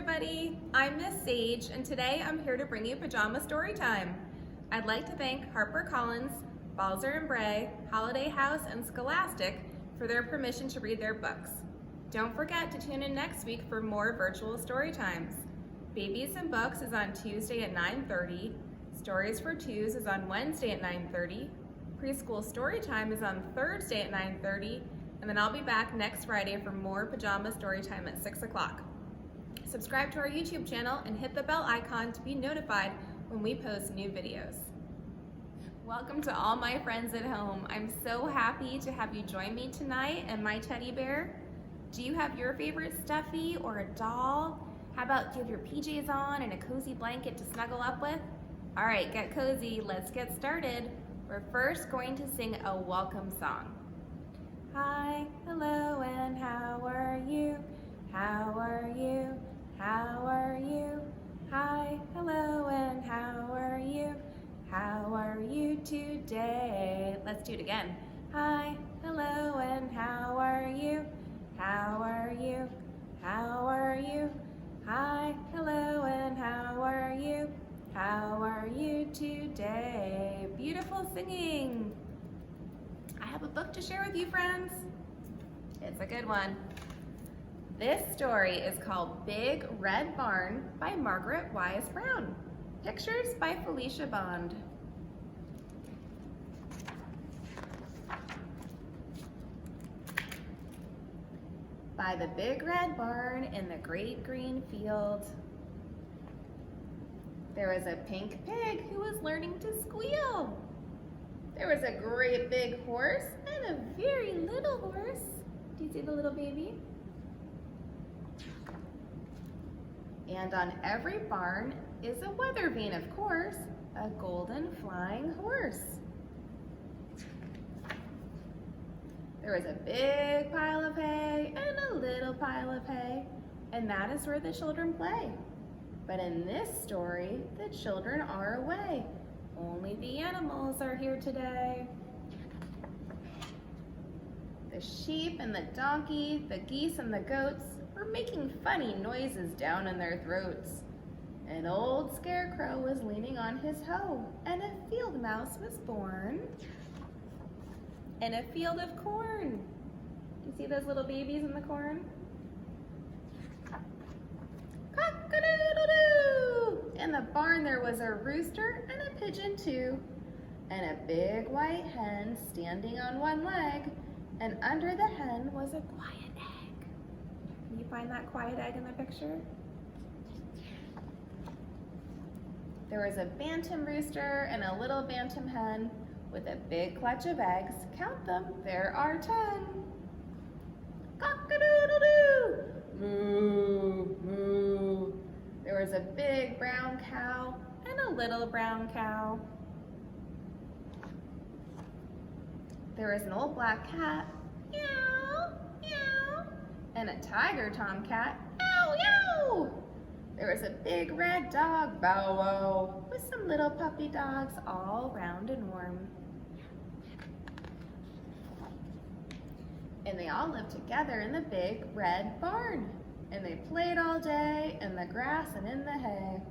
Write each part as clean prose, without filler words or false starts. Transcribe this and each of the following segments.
everybody. I'm Miss Sage, and today I'm here to bring you Pajama Storytime. I'd like to thank HarperCollins, Balzer & Bray, Holiday House, and Scholastic for their permission to read their books. Don't forget to tune in next week for more virtual story times. Babies and Books is on Tuesday at 9:30. Stories for Twos is on Wednesday at 9:30. Preschool Storytime is on Thursday at 9:30. And then I'll be back next Friday for more Pajama Storytime at 6 o'clock. Subscribe to our YouTube channel and hit the bell icon to be notified when we post new videos. Welcome to all my friends at home. I'm so happy to have you join me tonight and my teddy bear. Do you have your favorite stuffy or a doll? How about do you have your PJs on and a cozy blanket to snuggle up with? All right, get cozy, let's get started. We're first going to sing a welcome song. Hi, hello, and how are you? How are you? How are you? Hi, hello, and how are you? How are you today? Let's do it again. Hi, hello, and how are you? How are you? How are you? Hi, hello, and how are you? How are you today? Beautiful singing. I have a book to share with you, friends. It's a good one. This story is called Big Red Barn by Margaret Wise Brown. Pictures by Felicia Bond. By the big red barn in the great green field, there was a pink pig who was learning to squeal. There was a great big horse and a very little horse. Do you see the little baby? And on every barn is a weather vane, of course, a golden flying horse. There was a big pile of hay and a little pile of hay, and that is where the children play. But in this story, the children are away. Only the animals are here today. The sheep and the donkey, the geese and the goats were making funny noises down in their throats. An old scarecrow was leaning on his hoe, and a field mouse was born in a field of corn. You see those little babies in the corn? Cock-a-doodle-doo! In the barn there was a rooster and a pigeon too, and a big white hen standing on one leg, and under the hen was a quiet egg. Can you find that quiet egg in the picture? There was a bantam rooster and a little bantam hen with a big clutch of eggs. Count them, there are 10. Cock-a-doodle-doo! Moo, moo. There was a big brown cow and a little brown cow. There was an old black cat, meow, meow, and a tiger tomcat, meow, meow. There was a big red dog, bow wow, with some little puppy dogs all round and warm. And they all lived together in the big red barn. And they played all day in the grass and in the hay.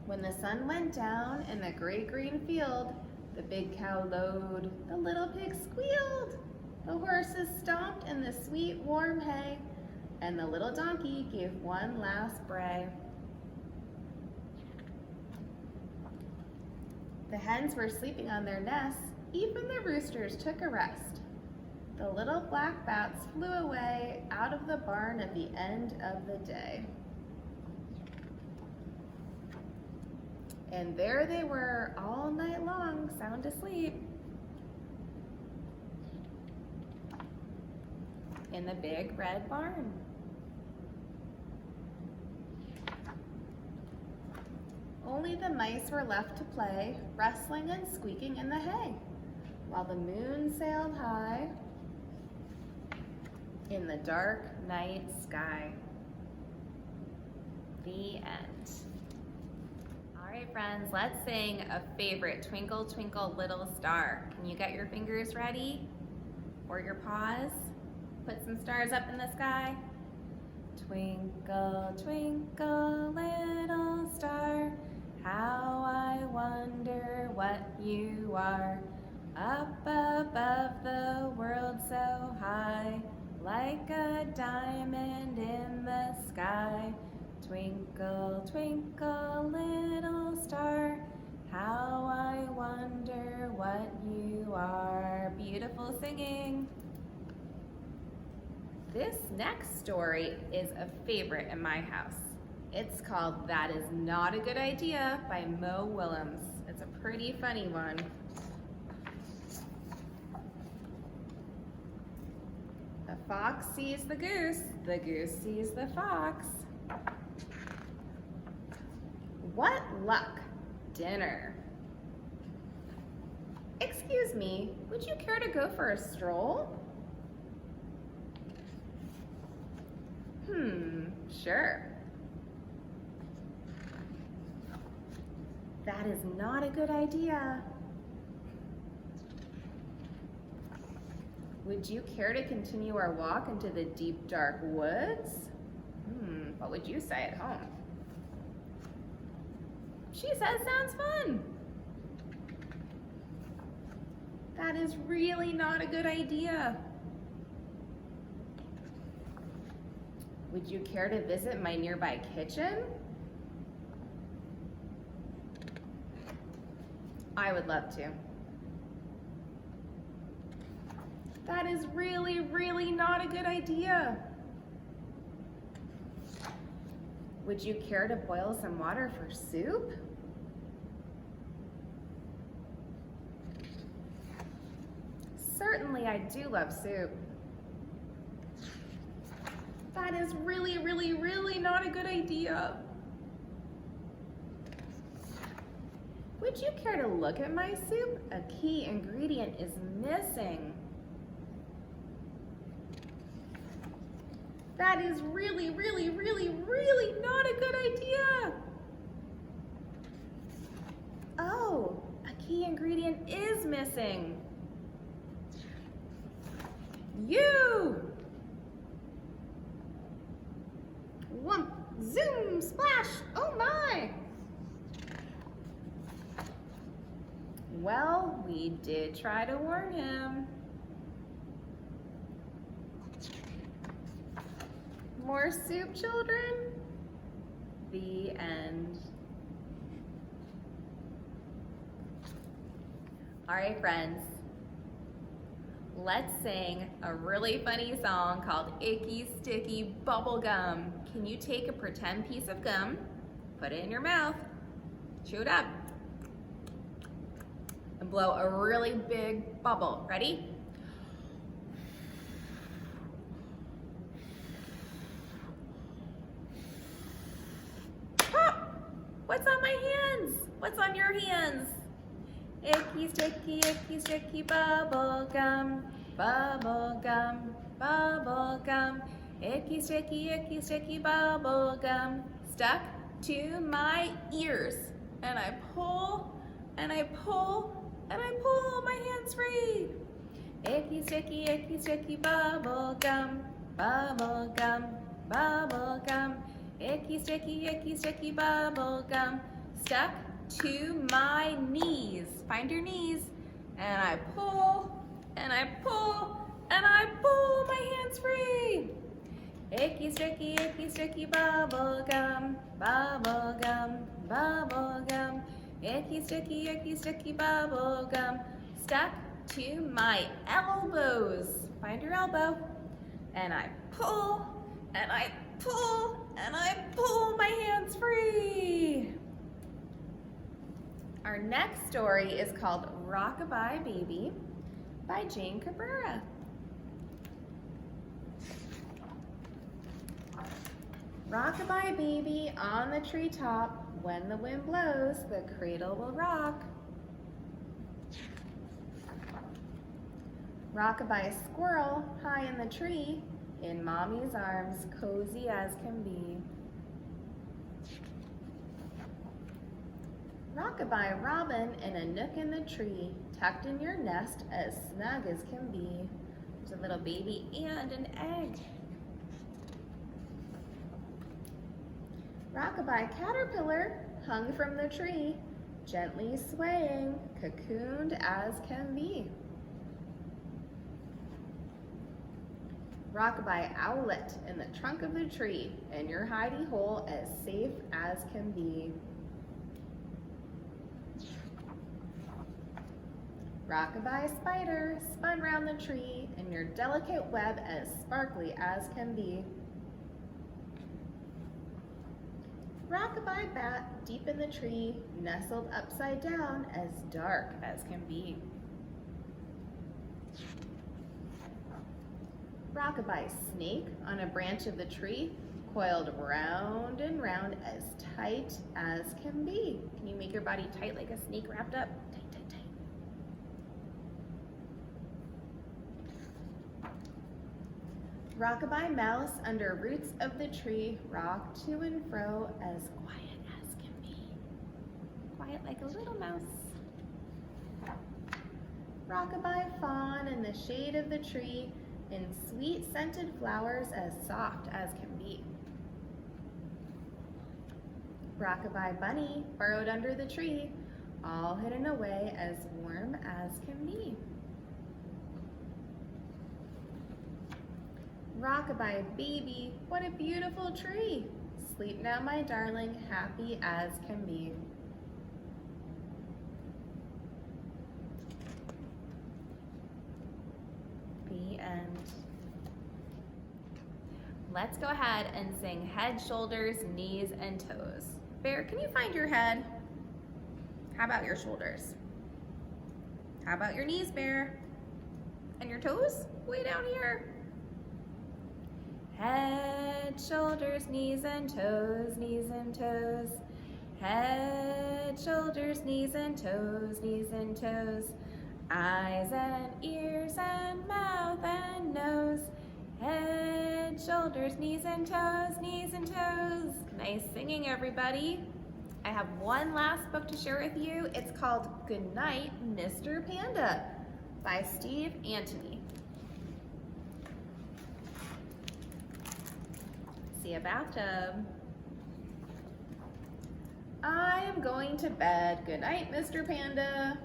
When the sun went down in the great green field, the big cow lowed, the little pig squealed, the horses stomped in the sweet warm hay, and the little donkey gave one last bray. The hens were sleeping on their nests, even the roosters took a rest. The little black bats flew away out of the barn at the end of the day. And there they were all night long, sound asleep, in the big red barn. Only the mice were left to play, rustling and squeaking in the hay, while the moon sailed high in the dark night sky. The end. All right, friends, let's sing a favorite, Twinkle, Twinkle, Little Star. Can you get your fingers ready or your paws? Put some stars up in the sky. Twinkle, twinkle, little star, how I wonder what you are. Up above the world so high, like a diamond in the sky. Twinkle, twinkle, little star, how I wonder what you are. Beautiful singing. This next story is a favorite in my house. It's called That Is Not a Good Idea by Mo Willems. It's a pretty funny one. The fox sees the goose sees the fox. What luck, dinner. Excuse me, would you care to go for a stroll? Sure. That is not a good idea. Would you care to continue our walk into the deep, dark woods? What would you say at home? She says sounds fun. That is really not a good idea. Would you care to visit my nearby kitchen? I would love to. That is really, really not a good idea. Would you care to boil some water for soup? Certainly, I do love soup. That is really, really, really not a good idea. Would you care to look at my soup? A key ingredient is missing. That is really, really, really, really not a good idea. Oh, a key ingredient is missing. You! Whump, zoom, splash, oh my! Well, we did try to warn him. More soup, children? The end. All right, friends. Let's sing a really funny song called Icky Sticky Bubblegum. Can you take a pretend piece of gum, put it in your mouth, chew it up, and blow a really big bubble? Ready? Pop! What's on my hands? What's on your hands? Icky sticky bubble gum, bubble gum, bubble gum. Icky sticky bubble gum, stuck to my ears. And I pull, and I pull, and I pull my hands free. Icky sticky bubble gum, bubble gum, bubble gum. Icky sticky bubble gum, stuck to my knees. Find your knees. And I pull, and I pull, and I pull my hands free. Icky sticky bubble gum, bubble gum, bubble gum. Icky sticky bubble gum, stuck to my elbows. Find your elbow. And I pull, and I pull, and I pull my hands free. Our next story is called Rockabye Baby by Jane Cabrera. Rockabye baby on the treetop, when the wind blows, the cradle will rock. Rockabye squirrel high in the tree, in mommy's arms, cozy as can be. Rockabye robin in a nook in the tree, tucked in your nest as snug as can be. There's a little baby and an egg. Rockabye caterpillar hung from the tree, gently swaying, cocooned as can be. Rockabye owlet in the trunk of the tree, in your hidey hole as safe as can be. Rockabye spider spun round the tree, in your delicate web as sparkly as can be. Rockabye bat deep in the tree, nestled upside down as dark as can be. Rockabye snake on a branch of the tree, coiled round and round as tight as can be. Can you make your body tight like a snake wrapped up? Tight, tight, tight. Rockabye mouse under roots of the tree, rocked to and fro as quiet as can be. Quiet like a little mouse. Rockabye fawn in the shade of the tree, in sweet scented flowers as soft as can be. Rockabye bunny burrowed under the tree, all hidden away as warm as can be. Rockabye baby, what a beautiful tree. Sleep now, my darling, happy as can be. The end. Let's go ahead and sing head, shoulders, knees, and toes. Bear, can you find your head? How about your shoulders? How about your knees, Bear? And your toes? Way down here. Head, shoulders, knees, and toes, knees and toes. Head, shoulders, knees, and toes, knees and toes. Eyes and ears and mouth and nose. Head, shoulders, knees and toes, knees and toes. Nice singing, everybody. I have one last book to share with you. It's called Goodnight, Mr. Panda by Steve Antony. See a bathtub. I am going to bed. Good night, Mr. Panda.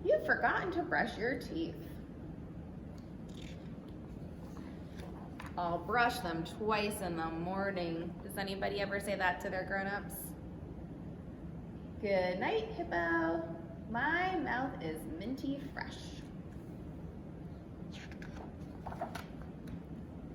You've forgotten to brush your teeth. I'll brush them twice in the morning. Does anybody ever say that to their grown-ups? Good night, Hippo. My mouth is minty fresh.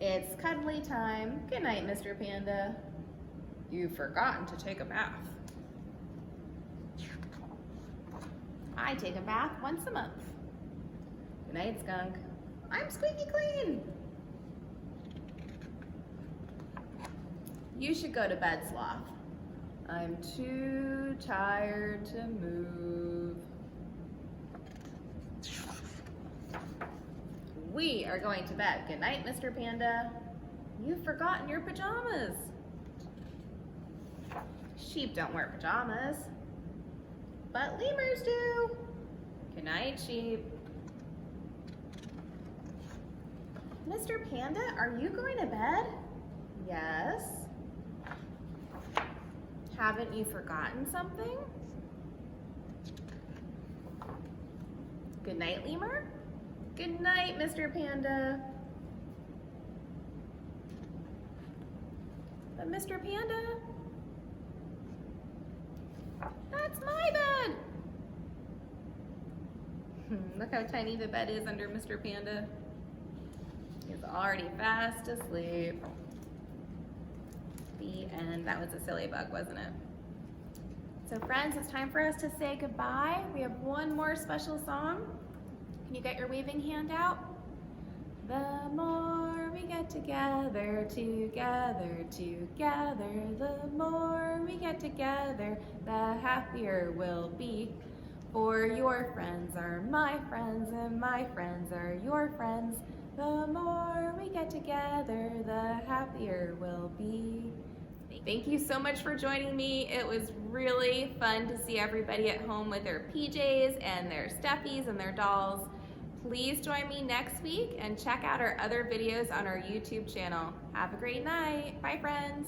It's cuddly time. Good night, Mr. Panda. You've forgotten to take a bath. I take a bath once a month. Good night, Skunk. I'm squeaky clean. You should go to bed, Sloth. I'm too tired to move. We are going to bed. Good night, Mr. Panda. You've forgotten your pajamas. Sheep don't wear pajamas, but lemurs do. Good night, sheep. Mr. Panda, are you going to bed? Yes. Haven't you forgotten something? Good night, lemur. Good night, Mr. Panda. But Mr. Panda, that's my bed. Look how tiny the bed is under Mr. Panda. He's already fast asleep. The end. That was a silly bug, wasn't it? So friends, it's time for us to say goodbye. We have one more special song. Can you get your waving hand out? The more we get together, together, together, the more we get together, the happier we'll be. For your friends are my friends, and my friends are your friends. The more we get together, the happier we'll be. Thank you so much for joining me. It was really fun to see everybody at home with their PJs and their stuffies and their dolls. Please join me next week and check out our other videos on our YouTube channel. Have a great night. Bye, friends.